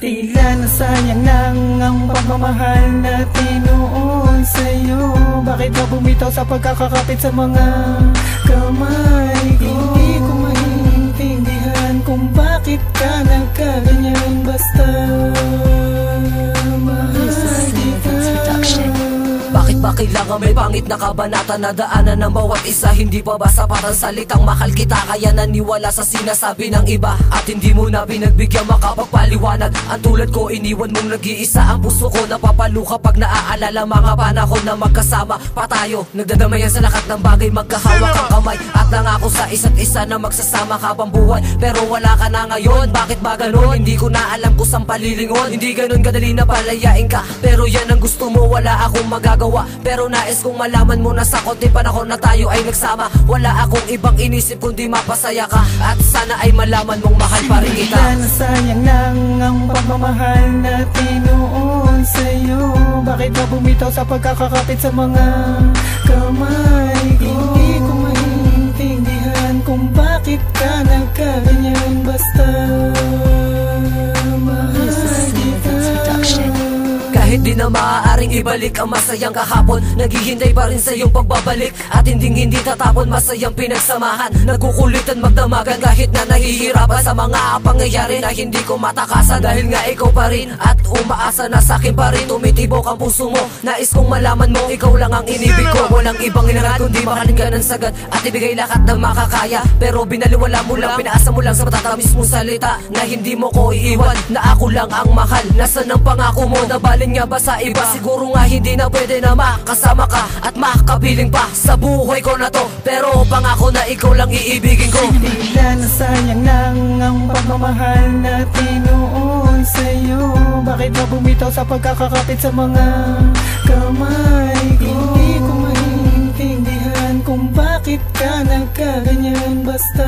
Tila nasayang lang ang pagmamahal natin noon sa'yo. Bakit ka bumitaw sa pagkakakapit sa mga kamay ko? Hindi ko maintindihan kung bakit ka nagkaganyan. Basta mahal kita. Bakit ba kailangan may pangit na kabanata na daanan ng bawat isa? Hindi pa ba sapat ang salitang mahal kita? Kaya naniwala sa sinasabi ng iba at hindi mo na pinagbigyan makapagpaliwanag. Ang tulad ko iniwan mong nag-iisa. Ang puso ko napapalo kapag naaalala mga panahon na magkasama pa tayo. Nagdadamayan sa lahat ng bagay, magkahawak ang kamay at nangako sa isa't isa na magsasama habang buhay. Pero wala ka na ngayon, bakit ba ganun? Hindi ko na alam kung saan palilingon. Hindi ganun kadali na palayain ka, pero yan ang gusto mo, wala akong magagawa. Pero nais kong malaman mo na sa konti panahon na tayo ay nagsama, wala akong ibang inisip kundi mapasaya ka. At sana ay malaman mong mahal pa rin kita. Tila nasayang lang ang pagmamahal natin noon sa'yo. Bakit ka bumitaw sa pagkakakapit sa mga kamay ko? Hindi ko maintindihan kung bakit ka nagkaganyan. Basta mahal kita. Kahit di na maaaring ibalik ang masayang kahapon, naghihintay pa rin sa iyong pagbabalik. At hindi tatapon masayang pinagsamahan. Nagkukulitan magdamagan kahit na nahihirapan sa mga pangyayari na hindi ko matakasan. Dahil nga ikaw pa rin at umaasa na sa'kin pa rin. Tumitibok ang puso mo, nais kong malaman mo ikaw lang ang inibig ko. Walang ibang hinangad kundi mahalin ka ng sagad at ibigay lahat ng makakaya. Pero binaliwala mo lang, pinaasa mo lang sa matatamis mong salita na hindi mo ko iiwan, na ako lang ang mahal. Nasaan ang pangako mo? Nabalin nga ba sa iba? Siguro nga hindi na pwede na makasama ka at makapiling pa sa buhay ko na to. Pero pangako na ikaw lang iibigin ko. Tila nasayang lang ang pagmamahal natin noon sa'yo. Bakit ka bumitaw sa pagkakakapit sa mga kamay ko? Hindi ko maintindihan kung bakit ka nagkaganyan. Basta